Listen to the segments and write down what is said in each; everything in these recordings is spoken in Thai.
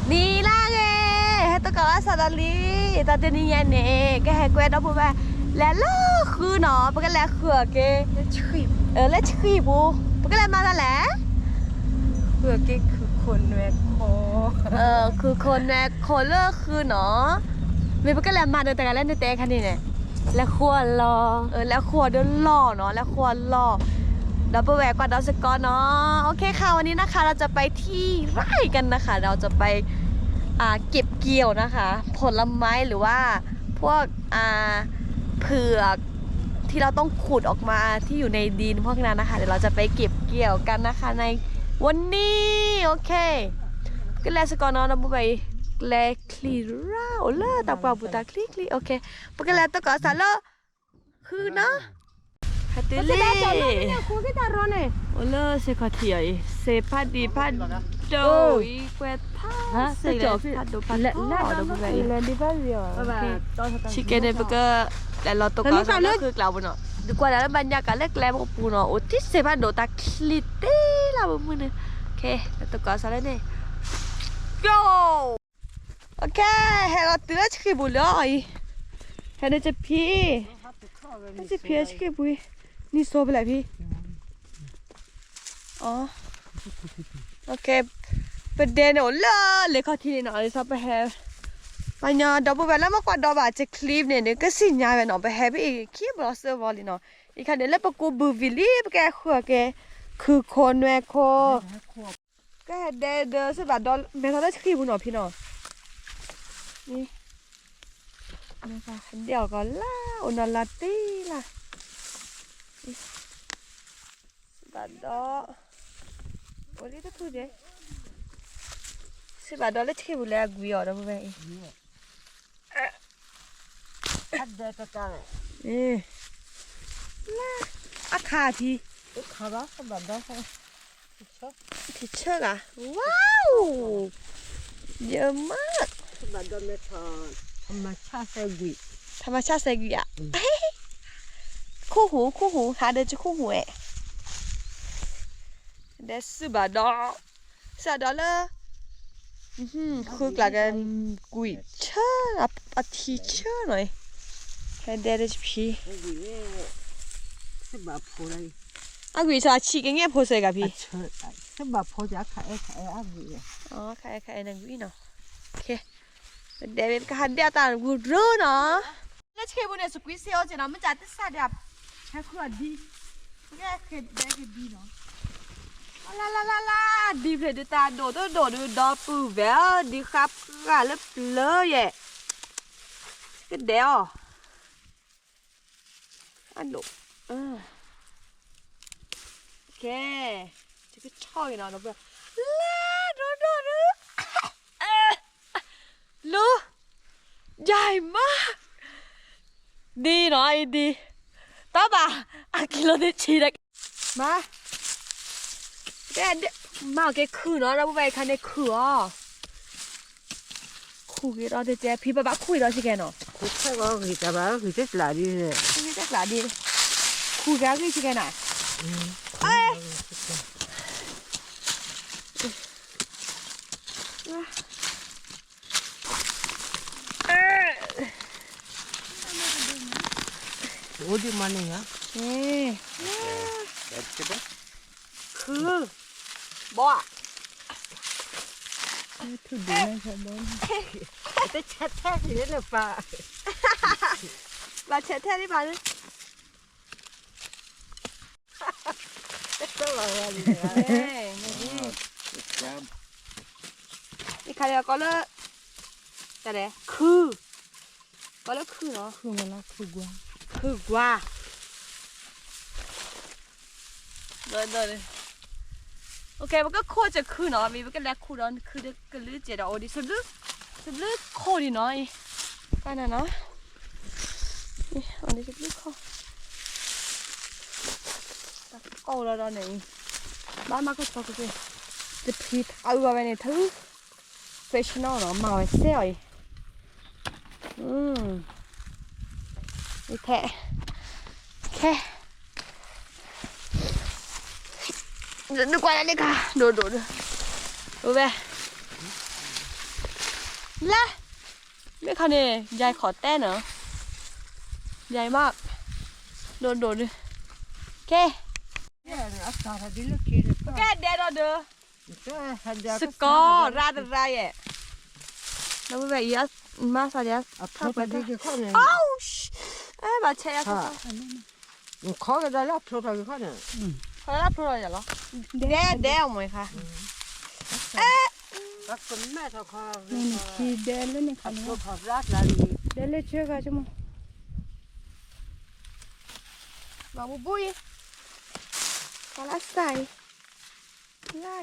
Đi la ghê, hết tôi có sao đó lý, ta tên đi nhà nè, cái hai quên đó bố ba, lẽ lơ khư nó, bố cái lẽ khừa kê, lẽ chì bố, bố cái lẽ mà ta lẽ, เพื่อกิ๊กคือคนแวกคอ คือคนแน่คนเลิกคือเนาะมีบก็แลมาเดินแต่กันเล่นเตะคันนี้เนี่ยแล้วควรรอแล้วควรเดินล่อเนาะแล้วควรล่อดับเบิลแวร์กว่าดอสกอร์เนาะโอเคค่ะวันนี้นะคะเราจะไปที่ไร่กันนะคะเราจะไปเก็บเกี่ยวนะคะผลไม้หรือว่าพวกเผือกที่เราต้องขุดออกมาที่อยู่ในดินพวกนั้นนะคะเดี๋ยวเราจะไปเก็บเกี่ยวกันนะคะในวันนี้โอเคก็แล้วสกอร์เนาะเราไปแลคลีร่าโอเลอร์ตาปาบุตาคลีคลีโอเคปกแล้วตะกอสาเลคือเนาะฮัตติลี่โอเลอร์เซคาเทียเซพัดดีพัดโดอีเกวท่าเซเลพัดโดพัดโดเราไปชิคเก้นเบอร์เกอร์แต่เราตะกอสาเลคือกล่าวบนเนาะดีกว่าแล้วบรรยากาศเล็กแหลมอบอุ่นเนาะโอ้ที่เซพัดโดตาคลีเต้ล่ะบุ้มเนี่ยโอเคแล้วตะกอสาเลเนี่ยgo ok hẹn là tứa chứ khi bùi lưỡi hẹn đây chụp phi đây chụp phi chứ khi bùi đi xô với lại phi ok bên đây nó lơ lấy khó thi nó đi saoไป hè mà nhờ đó bùi là mất quạt đó bà chơi clip này nếu cái xin nhà về nóไป hè bị kia bỏ sơ vào đi nóอีกคันเดี๋ยวเล่นปะกูบูวิลี่ปะแกขัวแกคือคนแวโคก็เดินเดินสิแบบดอลเมทัลได้ขี้บุญหน่อพี่หน่อนี่นะคะเดี๋ยวก็ล่าอุนลาตี้ล่ะแบบดอโอ้ยจะพูดเลยสิแบบดอลได้ขี้บุญแล้วกุยอ่ะนะมึงไงอัดเด็กกันล่าอาคาทีขาบ้าสบัดได้ทิเชอร์อะว้าวเยอะมาก สบัดได้ไม่ทอนธรรมชาติเซกุยธรรมชาติเซกุยอะคู่หูหาเดินจะคู่หูเอะเดสบาดอสบาดอเลยคือกลางกันกุยเชอร์อะทีเชอร์หน่อยแค่เดินจะพี่สบัดพอเลยกุยชาชีกันเงี้ยพอเสกพี่สบัดพอจะขายอากุยอ๋อขายนั่งกุยเนาะโอเคเดี๋ยวก็หันเดียวตากูรู้เนาะแล้วเชื่อบุญเนี่ยสุกี้เซียวจะเนาะมันจะติดสาดับแค่ขวดดีแค่เคยได้แค่ดีเนาะลาดีเพลดตาโดดดูดอปูเวลดีครับกะเล็บเลยอ่ะก็เดี๋ยวอันดูโอเคจะก็ชอบอยู่เนาะเพื่อนลาดูลูใหญ่มากดีเนาะดีต่อป่ะกิโลได้ชีได้มาเดี๋ยวมาแกคือเนาะเราไปคันในคืออ่ะคุยเราจะเจอพี่ป้าคุยเราสิแกเนาะคุยแค่ว่าคุยแต่ว่าคุยจะหลายดีเลยคุยจะหลายดีคุยกันสิแกน่ะเอ้ย어디 마네야? 네. 그 뭐야? 그 눈에서 뭔? 내 차타기 얘는 봐. 나 차타리 봐는. 또 와가지고. 네. 이 가려 걸어. 잘해. 그. 걸어 그 너. 그 뭐라 그거. 그와. 너는. 오케이, 뭐가 코지 그 너. 미국에 내 코런 그 르제라 어디 슬르 코리 너이. 까나 너. 어디 슬르 코. câu là đó này ba má có sao cái thịt ao vào này thứ fish nó màu xeo đi thẻ khe đừng qua đây cả đồ về ละไม่คันเนี่ยยายขอแต้เหรอใหญ่มากโดนดิแก Asta di lo chiede. แกเดดเด้อ Hadi สกอราดไรอ่ะแล้วแบบยัสมาสายัส Approva di che cosa? อ้าวมาเชียร์ค่ะ Un cogo da là approva che cosa? เขารับโทรศัพท์เหรอเดวมั้ยคะ Ma con me to qua. นี่ขี่เดินแล้วนี่ค่ะ Approva la lì. เดินเลยเชื่อกันใช่ไหม มาบุยกาลาใส่ไล่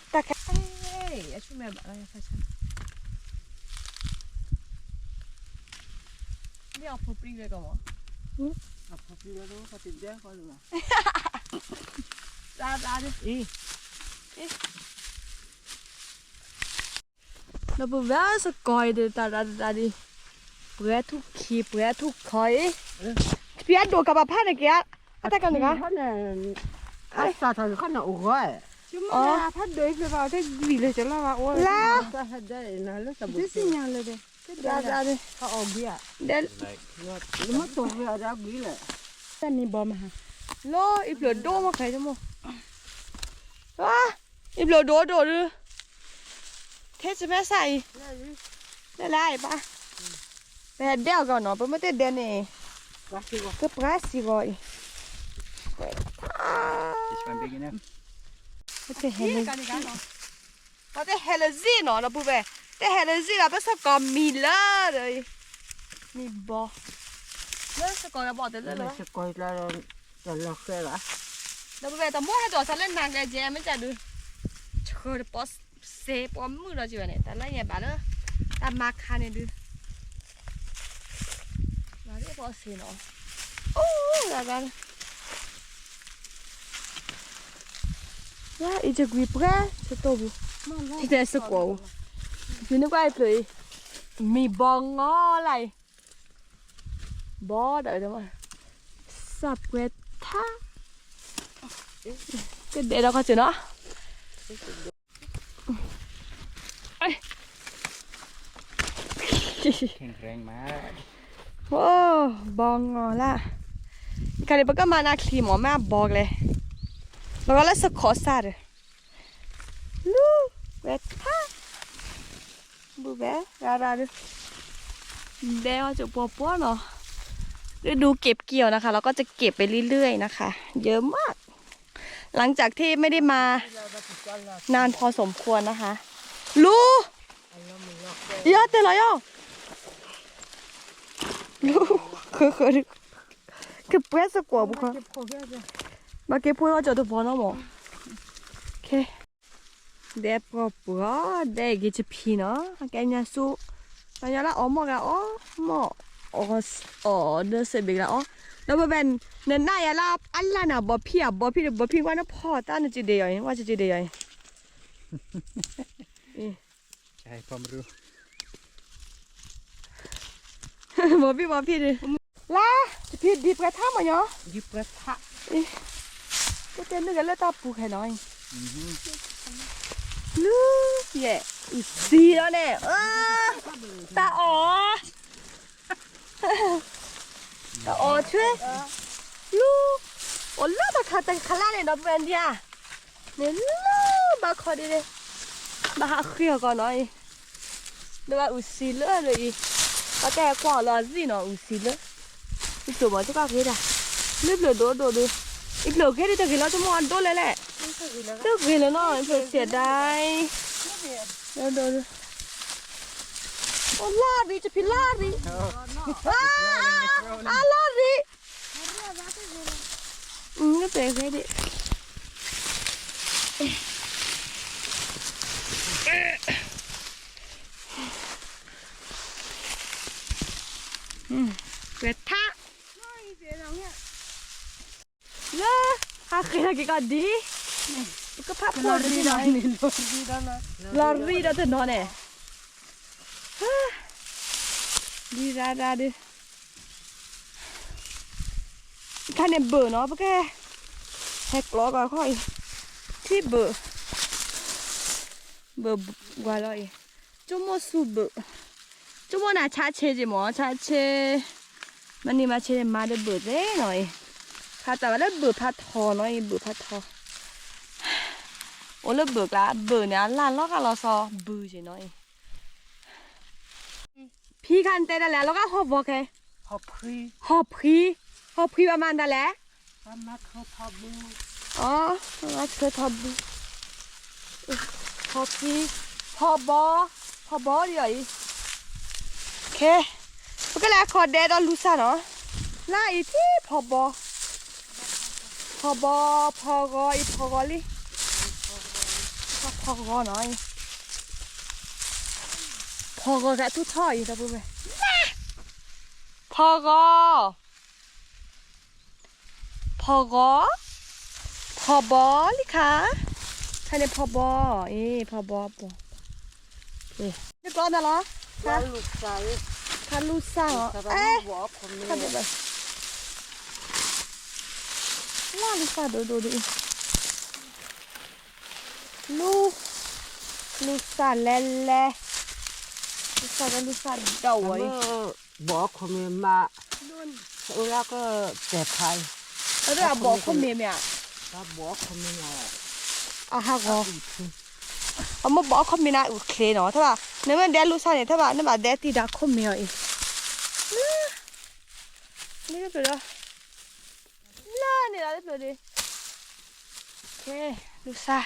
แต่แค่เฮ้ยช่วยแม่แบบอะไรคะฉันนี่เอาพบปรีเลยก่อนมั้ง Approva lo fate il dia quello. ราดิ E เราบอกว่าสกอยเดือดตาดิเปลือกทุกขี้เปลือกทุกคอยเปลี่ยนตัวกับผ้าเด็กอ่ะอะไรกันเนี่ย Asta che cosa uguale. จุ่มมาพัดเดินไปว่าได้ดีเลยจะเล่าว่าโอ้ย Sta dai, non lo so. ได้สิ่งอย่างเลยเด้ ราดิ Fa ovvia. เด็ด Ma tu via da qui le. แต่นี่บอมาฮะ โลอีเปลือกโดมาใครจะมั้งว้าอีเปลือกโดดูเทสแม่ใส่ได้ไรปะแต่เดี๋ยวก่อนเนาะเพราะไม่ได้เดินเอง Guardi qua. ก็ปลาสิก่อน This one big enough? ก็จะเห็นเลย เราได้เฮลซีเนาะเราพูดไปได้เฮลซีเราเป็นสกอร์มีเลยมีบอเลิกสกอร์เราบอกแต่เลิกเลย Se poi la che là. เราพูดไปแต่มั่วให้ตัวฉันเล่นนางแกเจไม่จะดูเชิดปอสเซปอมมือเราจีบเนี่ยแต่ละอย่างแบบเลยแต่มาคาเนี่ยดูเราได้ปอสเซเนาะโอ้แล้วกันว่าอีจะกุยเปร่จะโตบุ ที่จะสกอร์พี่นึกว่าไอ้เลยมีบองง้ออะไรบอเดี๋ยวมาสับเวท่าก็เดี๋ยวเราก็เจอเนาะแข็งแรงมาก โอ้บองง้อละการเดี๋ยวก็มานาคลีหมอแม่บอกเลยแล้วก็เลยสกอร์ซาร์ลูเวท่าบูเบราดูเดี๋ยวจะปวดเนาะฤดูเก็บเกี่ยวนะคะเราก็จะเก็บไปเรื่อยๆนะคะ เยอะมาก หลังจากที่ไม่ได้มานานพอสมควรนะคะลูเยอะเต็มเลยอ่ะลูคือเปรี้ยวสักกว่าบุคคลมาเก็บพวกเราจะตัวพอนะหมอโอเคเดี๋ยวพอปวดเดี๋ยวกินพีเนาะแกเนี่ยสู้ตอนนี้ละอ๋อหมอกละอ๋อหมออ๋อเดินเสร็จไปแล้วอ๋อแล้วมาเป็นเนินหน้ายาลาอันละน่ะบ่พี่อ่ะบ่พี่ว่าน่ะพ่อตาน่ะจีเดียวว่าจะจีเดียว ใช่ความรู้ บ่พี่ดิลาจะพี่ดีกระทำมั้ยเนาะ Di pressa. ก็เต้นนึกกันแล้วตาปูแค่น้อยลูกเย่อีสีแล้วเนี่ยตาอ๋อตาอ๋อช่วยลูกโอ้ลูกตาขาดตาขลาเนี่ยนะเป็นเดียเนี่ยลูกมาขอดีเลยมาหาเคลียร์ก่อนหน่อยเดี๋ยวอุสีเลยก็แต่กว่าเราสิเนาะอุสีเลยอีตัวมันจะก็คือได้เลือดโดดูอีกเหลือแค่ที่จะกินแล้วจะมอนโดนเลยแหละเลิกกินแล้วเนาะเพื่อเสียดายเดี๋ยวโอ้ลาดิจะพิลาดิลาดิก็เป็นแค่ดิเกิดท่าเลิกหาใครกินกันดีก็พับปวดดีหน่อยลารีได้แต่นอนเนี่ยดีราดิท่านเนี่ยเบื่อเนาะเพราะแกแหกล้อก็ค่อยที่เบื่อกว่าเลย周末素不，周末拿茶切的么？茶切，那你嘛切妈的不在喏，他咋个来不怕拖喏？不怕拖。我来不啦，不呢，烂了个老少不是喏。พี่คันเตะได้แล้วแล้วก็หอบวอกไง พอพรี หอบพีประมาณนั้นแหละ ถ้ามาเขาพอบู อ๋อมาเธอทอบดูหอบพีหอบบอเดี๋ยวอีโอเคแล้วก็แล้วขอเดดอลูซ่าเนาะล่าอีที่หอบบพอกออีพอกอลิพอกอหน่อยพอกอแกทุกท่ออีกแล้วปุ๊บไปพอกอพอบอลิค่ะท่านเนี่ยพอบอพอบอปอเอ๊ะนี่ก่อนนะเหรอ ถ้าลูกชาย ท่านลูกสาว ถ้า เอ๊ะ หัวคนนี้ ท่านเดี๋ยวไปล่าลูกสาวดูลูกสาวเล่ลูกสาวกับลูกสาวเดา ถ้า ไว้ หัวคนนี้มาแล้วก็เจ็บไข้ แล้วเดี๋ยวบอกคนเมีย ถ้าหัวคนนี้มา อ่ะฮะก็เอามาบอกคนเมียนะโอเคเนาะถ้าว่าเนื้อมันเดลูกสาวเนี่ยถ้าว่าเนื้อมันเดตีดาคนเมียอีกนี่ก็เปล่าล่าเนี่ยอะไรเปล่าดิโอเคลูกสาว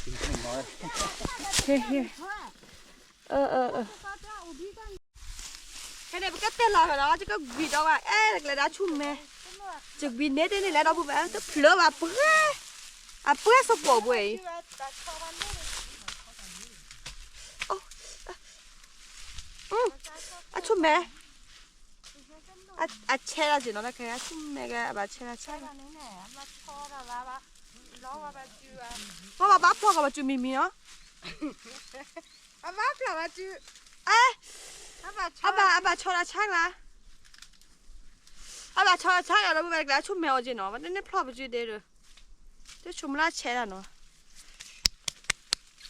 Ingenting var. เฮ้ยแค่นี้มันก็เต้นรอเหรอจะก็บีดเอาว่าเอ๊ะเลยนะชุ่มแม่จะบีเน็ตนี่แหละเราพูดแบบจะเผลอว่าเปื้อสปอร์ตเว้ยชุ่มแม่เชล่าจีนนะแค่ชุ่มแม่ก็แบบเชล่าเพราะว่าบ้าพ่อกับจูมีเนาะ อาบ้าเปล่าจู เอ๊ะ อาบ้า อาบาชอราช่างละอาบาชอราช่างเราพูดแบบชุ่มแมวจีนเนาะมันนี่พลอดไปจีเดือจะชุ่มลาเชล่าเนาะ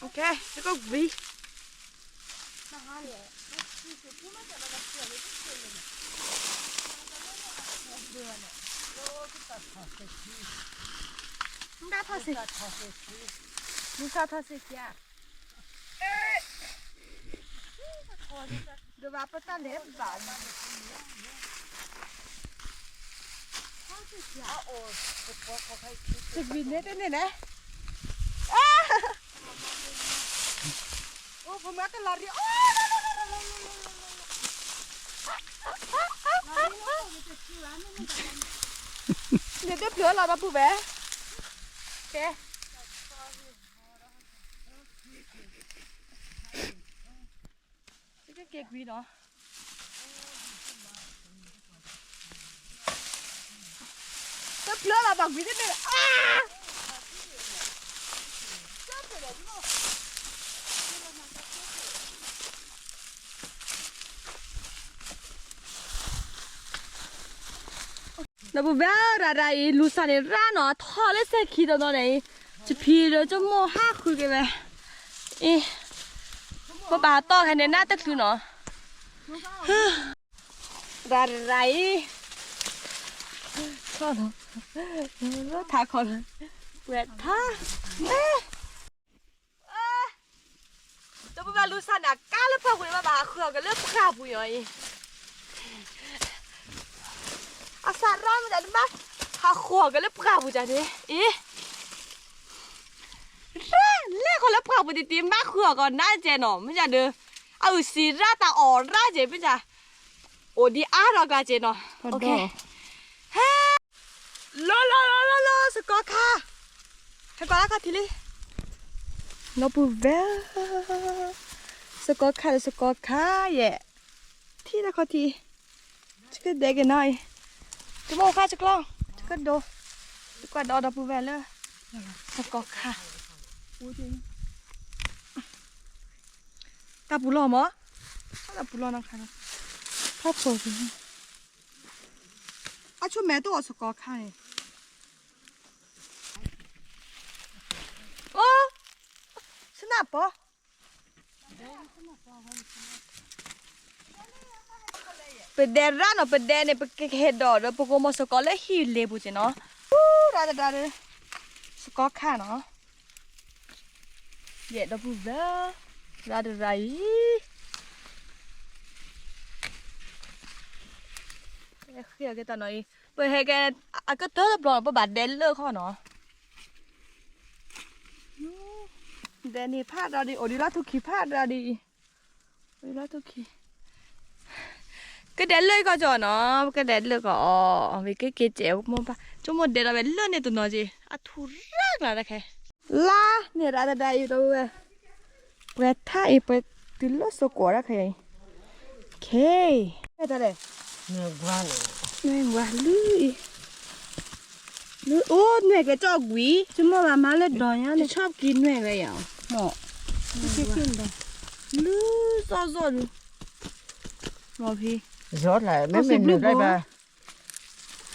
โอเคแล้วก็วีได้ทอดสิลูกสาวทอดสิจ้าเดี๋ยวว่าปะตั้งเล็บบ้านจะบินได้เนี่ยนะโอ้ผมมาตลอดดิโอ้เดี๋ยวจะเผือเราเราปุ๊บแบโอเคจะเก็บวีเนาะจะเผือเราบังวีได้เลยเราบอกว่าอะไรลูซาเนี่ยร้านเนาะทอเล็กเซ็กขี้ตัวไหนจะพีเราจะโม่ห้าคุยกันไหมป้าป้าต่อแค่ในหน้าตะคือเนาะอะไรข้อเนาะแล้วถ่ายคนเวทท่าจะบอกว่าลูซาเนี่ยก้าวเล็บพอคุยมาบ้าเครื่องกันเล็บข้าวปุยอ่ะอาสาร้อนมันจะมาหาขวกันแล้วปลาบุจันนี่เล่คนแล้วปลาบุติตีมาขวก่อนน่าเจนอไม่ใช่เด้อเอาสีราตาอ่อนราเจไม่ใช่โอ้ดีอาร์เรากาเจนอโอเคฮ่าลสกอร์ค่ะสกอร์ค่ะทีนี้เราปูเวลสกอร์ค่ะเย่ที่ละคนทีจะก็เด็กกันหน่อยจะโม่ค่ะจะกล้องจะก็โดจะกวาดดอกปูแวลเลยสกอค่ะตาปูหล่อมั้งตาปูหล่อนะคะพ่อโผล่สิช่วยแม่ตัวสกอค่ะโอ้สนับปะ เป็นแดนร้านเนาะเป็นแดนเนี่ยเป็นเฮ็ดดอกเด้อปกมสกอเลยฮีเลบุจิเนาะดาสกอค่ะเนาะเย็ดดอกบุเด้อไรเขียกันตอนนี้เปิดให้แกก็เธอปลอดบาดแดนเลิกข้อเนาะแดนนี่พลาดเราดิโอดิลาทุกขีพลาดเราดิโอดิลาทุกขีcái đèn lưỡi có cho nó cái đèn lưỡi có vì cái chéo mà ba chúng một đèn là bên lưỡi này tụi nó gì à thu rác là đây la nè ra đây đâu về thay về từ lưỡi số quả ra khay ok đây đây Nè qua lưỡi ô nè cái cho quý chúng mà má lên đòi nhá nó chọc kín nè vậy à mỏ cái kín đây lưỡi sao rồi mỏ phi Gió lại mấy mình được đây bà.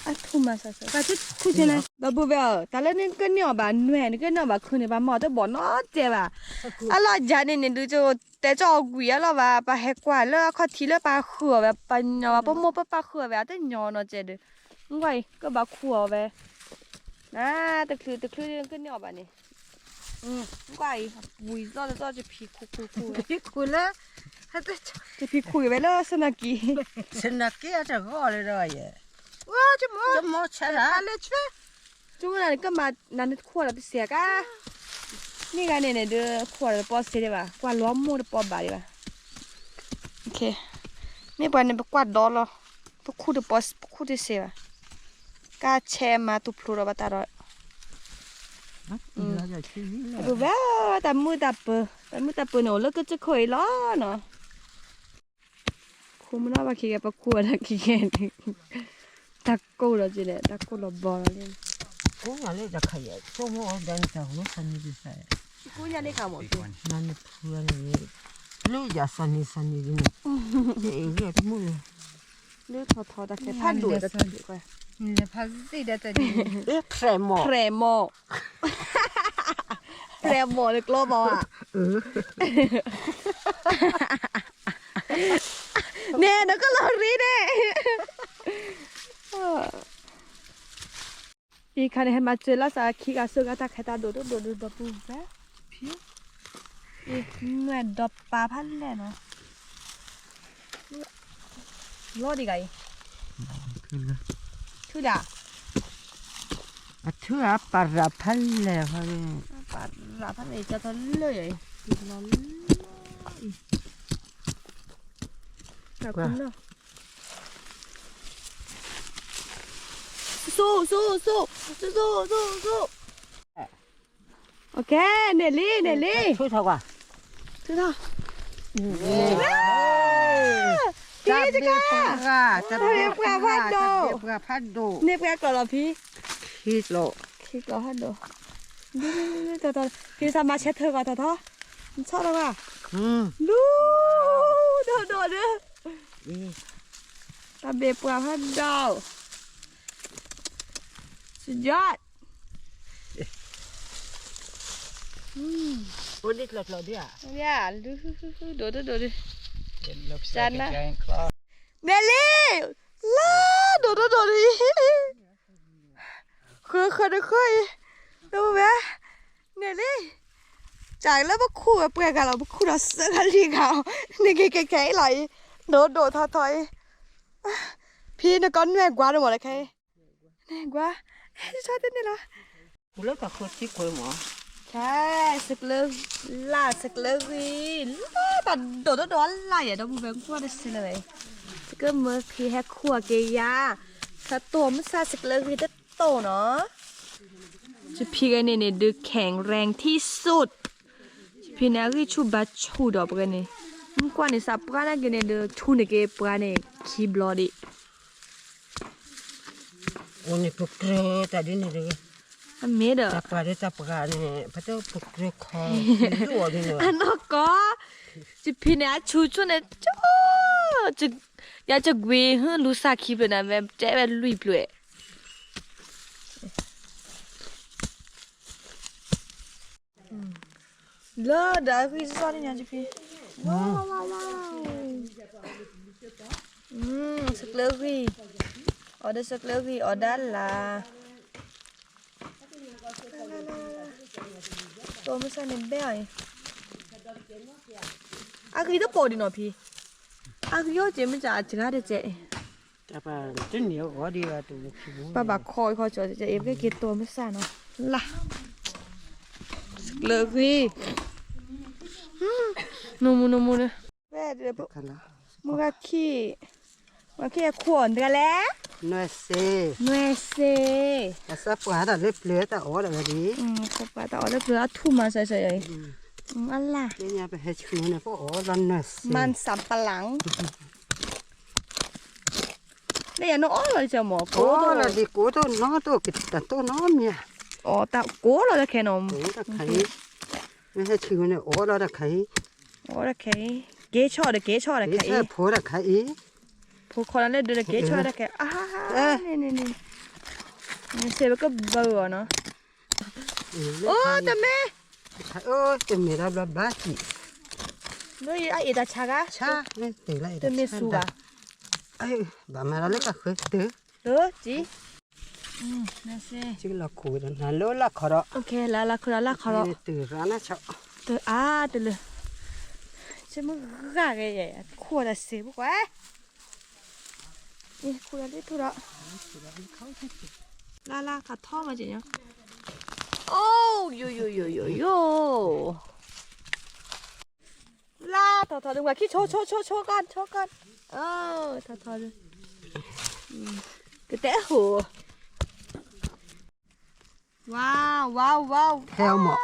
À thu mà sao bà thích khu thế này bà bùi vào ta lên cái nhỏ bà nuôi cái nhỏ bà khơi này bà mò tới bỏ nó chè bà à lo giờ này nên đưa cho để cho quỷ à lo bà hết quả lo khó thì lo bà khửa bà nhỏ bà mua bà khửa về tới nhỏ nó chè được không vậy cái bà khửa về à từ từ cái nhỏ bà này không vậy bùi do cho phi khu Cái cùi lá. cái phi khu về lo sao kì Xin là kia cho gõ lại rồi. wow Cho mò chả ra. chúng là cái mà nắn khua là bị xẻ cảนี่ไงเนี่ยเดือขวดปอเสียดีป่ะกวาดล้อมมูดปอบาดีป่ะโอเคนี่ป่ะเนี่ยไปกวาดดอลเหรอไปคู่ดปอคู่ดเสียป่ะกาแชมาตุพลูเราบัตรเราดูว่าแต่มือตับเปหนูแล้วก็จะคอยล้อเนาะคุ้มน่าว่าขี้แกปะคู่นะขี้แกตะโก้เราจีเลยตะโก้เราบอลเลย Cũng là lấy ra khai cho mò đen tàu nó sân như thế. กูยังได้ข่าวหมด Nên thưa này lấy ra sân như thế này. Để ghét mua. เลือดทอแต่แค่พัดดูจะทอดีกว่า Ne pas si da ta di. Ê khỏe mò. แพรโมแพรโมเลยกลัวบออ่ะเนี่ยแล้วก็เรารีเน่อีคันให้มาเจอแล้วสาคิกาซึกาตาแค่ตาโดดดับปูแป๊พี่อีหน่วยดับปลาพันแหละเนาะรอดีไงชื่อด่า Thưa à bà ra phanh lè thôi. ปลาหลาพันเลยจะทะเลยนอนแบบคุณเนาะสู้โอเคเนลลี่ Thôi thôi à. ชื่อเนาะ Chà bếp gà phát đồ. เนบแกก่อนเหรอพี่ Thịt lộ. คิดก่อนดูต่อพี่สามารถเช็ดเธอก่อนต่อมันชอบแล้วว่ะ ดูโดดตาเบียปลาพันดาวสุดยอด Ủa đi lọt lọt đi à? เนี่ยดูดิ It looks Done like a that. giant claw. เนลลี่ล่าดูดิเคยดูไหมเนลลี่จากแล้วมาคู่กับเปลือกกันเรามาคู่เราเสื้อกันลีเขานี่แก่ไหลโดดถอยพี่น่ะก้อนแม่กว่าหมดเลยใครแม่กว่าชอบเต้นนี่เหรอ Ủa lớp là khơi chích quay mỏ. ใช่สึกเลิกล่าสึกเลิกวีล่าตอนโดดไล่อะเราบุเบงกว่าได้สิเลยก็เมื่อพี่แฮกขัวเกียร์ถ้าตัวมันซาสึกเลิกวีจะโตเนาะจะพี่กันเนี่ยดูแข็งแรงที่สุดพี่เนี่ยคือชูบัดชูดอกกันเนี่ยมันกว่าเนี่ยสับกันนะกันเนี่ยดูชูเนี่ยเก็บกันเนี่ยคีบลอดิ Ủa này phục rơ ta đi này rồi. อันเม็ดอะ Ta pa đi ta pa này. Bắt đầu phục rơ kho. Rùa đi nữa. อันนั้นก็จะพี่เนี่ยชูเนี่ยจ้าจะอยากจะเวให้ลูกสาวคีบเลยนะแบบเจ๊แบบลุยเปล่าเลิศเดี๋ยวพี่สอนนี่ยังจะพี่ ว้าวว้าวว้าวสักเลิกวีออเดอร์สักเลิกวีออเดอร์ละตัวไม่ใช่เนเบ้อะคือต้องปอดีหน่อยพี่คือย้อนเจมันจะอาจจะได้เจ๊ แต่ป่ะจะเหนียวกว่าดีกว่าตัวขี้บุ้ง ป้าบักคอยคอยจะเอฟก็กินตัวไม่ใช่เนาะล่ะเลิกวีนูมูเนี่ยแม่เดี๋ยว กันละ มึงก็ขี้ขวนกันแล้ว น้อยเซ่ หน่วยเซ แต่สับปะรดเล็บเลือดแต่อ๋อแล้วก็ดี ขอบป้าแต่เอาแล้วเพื่อทุ่มมาใส่อะไร เนี่ยไปให้ชิวเนี่ยพวกอ๋อรันน้อยเซ่ มันสับปะหลังเนี่ยน้องอ๋อเราจะหมอโก้ โอ้แล้วดีกูตัวน้อตัวกิดแต่ตัวน้อเมีย อ๋อแต่โก้เราจะแค่นม โอ้ตะไคร้ไม่ให้ชิวเนี่ยอ๋อแล้วตะไคร้ อ๋อโอเคเก๋ชอบเก๋ชอบ ไอ้ แค่ แค่ผัวตะไคร้ ผู้คนนั้นเดินเก๋ชอบแค่นี่เสร็จแล้วก็เบื่อเนาะโอ้แต่แม่ โอ้จะมีรับบ้าจี นู่นไอ้ตาชากะ ชาไม่ตีไร แต่ไม่สู้อ่ะ ไอ้บ้ามาแล้วก็เคยเต๋อ จีนั่นสิ จิละคูดนั่นโลละขอร้อ โอเคละคือละขอร้อง ตื่นร้านนะชอบ เดี๋ยวเลยจะมึงกะไงขวดเสียบุกวะนี่ขวดได้ทุระลาขัดท่อมาจีเนี่ยโอ้โยลาถอดดูว่าขี้โชว์กันถอดเลยกระเตะหัวว้าว แถวหมอ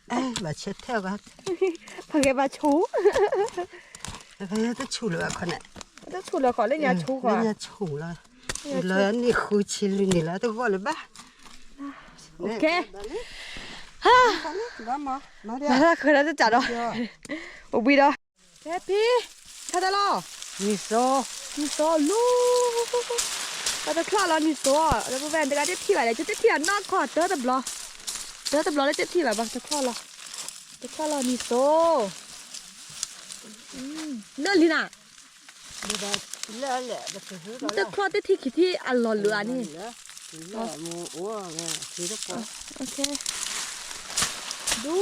เอ้ยมาเช็ดแถวกัน พังแกมาชู เฮ้ยจะชูเลยคนน่ะ จะชูเลยขอเล่นยาชูก่อน เนี่ยชูเลยเลยนี่คุยชิลุนี่ละตัวก็เลยบ้า โอเคฮ่า บ้ามาเดี๋ยว แล้วเคยแล้วจะจัดเหรอปุ๊บบีดอแฮปปี้ชาดาลอ นี่โซ นี่โซลูเราจะคลอดแล้วนี่โซแล้วพวกแฟนจะได้ที่ไหนเลยจะที่ไหนนอกคอเตอร์ตับล้อแล้วจะที่ไหนบ้างจะคลอดแล้วนี่โซเนื้อลิน่ะ นี่ได้แล้วแหละจะซื้อ จะคลอดได้ที่คิดที่อร่อยเหลือนี่ แล้วมูโอ้เนี่ยซื้อทุกคน โอเคดู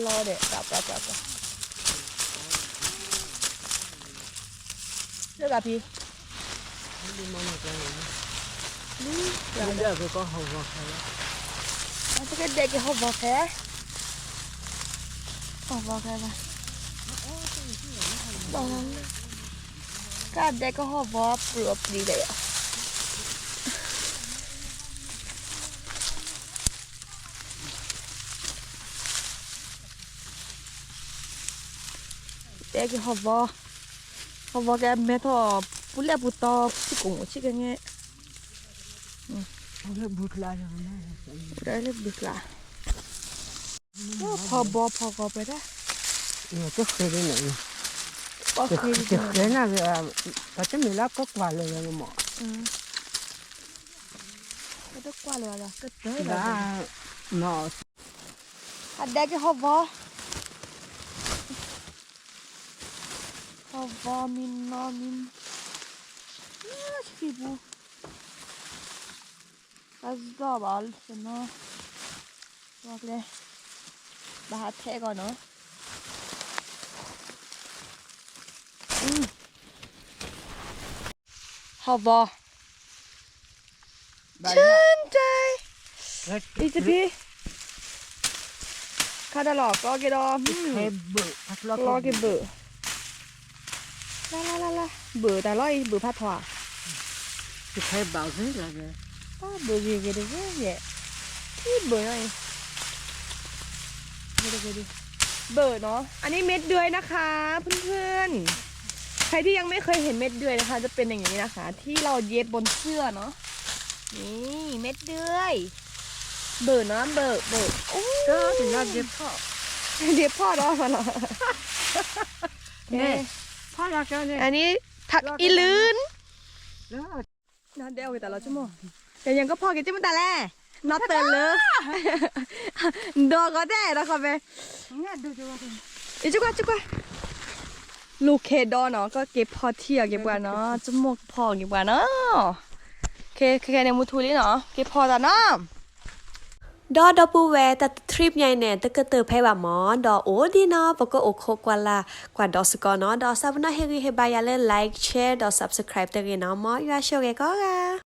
รอเด็ดจับเลือกอะพี่ เดี๋ยวก็หัวใคร มันจะเด็กที่เขาบอกแค่ป่ะบอกก็เด็กก็เขาบอกปลอบดีเลยอ่ะเด็กที่เขาบอกแกแม่ทอปุเล่ปุตอชิกุงชิกันเงี้ย เลยบุตรลายเลยนะ ได้เลยบุกละพอไปได้ เนี่ยจะเคยได้ไหน โอเค จะเคยนะก็จะมีแล้วก็กว่าเลยหมอ ก็ต้องกว่าเลยล่ะก็เจอ ได้หนอ อันเด็กก็ฮอบมินนอมินชิบูก็จะบอลใช่ไหมบอกเลยบาดเทก่อนเนาะฮอบชื่นใจอีจะพี่ข้าจะหลอกก็กี่ดอม เฮ้เบื่อพัดล รอกี่เบื่อละเบื่อแต่ร้อยเบื่อพัดถั่ว จะเฮ้เบาซื้อเลย เบื่อกี่เดือนเนี่ยที่เบื่อหน่อยเบื่อเนาะอันนี้เม็ดเดือยนะคะเพื่อนๆใครที่ยังไม่เคยเห็นเม็ดเดือยนะคะจะเป็นอย่างนี้นะคะที่เราเย็บบนเสื้อเนาะนี่เม็ดเดือยเบื่อเนาะเบื่อก็ถึงเราเย็บพ่อ เดี๋ยวพ่อรอมาหรอ เนี่ยพ่อรักกันเนี่ย อันนี้ถักอีลืน แล้ว น่าเดวกันแต่ละชั่วโมงแต่ยังก็พอกินจิ้มแต่แรกนอตเตอร์เลยดอก็ได้แล้วค่ะแม่ เนี่ยดูดู อีจุกว่าจุกว่าลูกเคดอเนาะก็เก็บพอเที่ยวเก็บกว่าเนาะจมูกพอเก็บกว่าเนาะเคในมูทูลิเนาะเก็บพอตาเนาะดอดับเบิลแวร์แต่ทริปใหญ่เนี่ยตะกะเตอไผว่าหมอดอโอดีเนาะปะก็โอโคกว่าละกว่าดอสกอเนาะดอซับนะเฮริเฮบายาเลไลค์แชร์ดอ subscribe ตะเกเนาะหมอยาโชเกก็กะ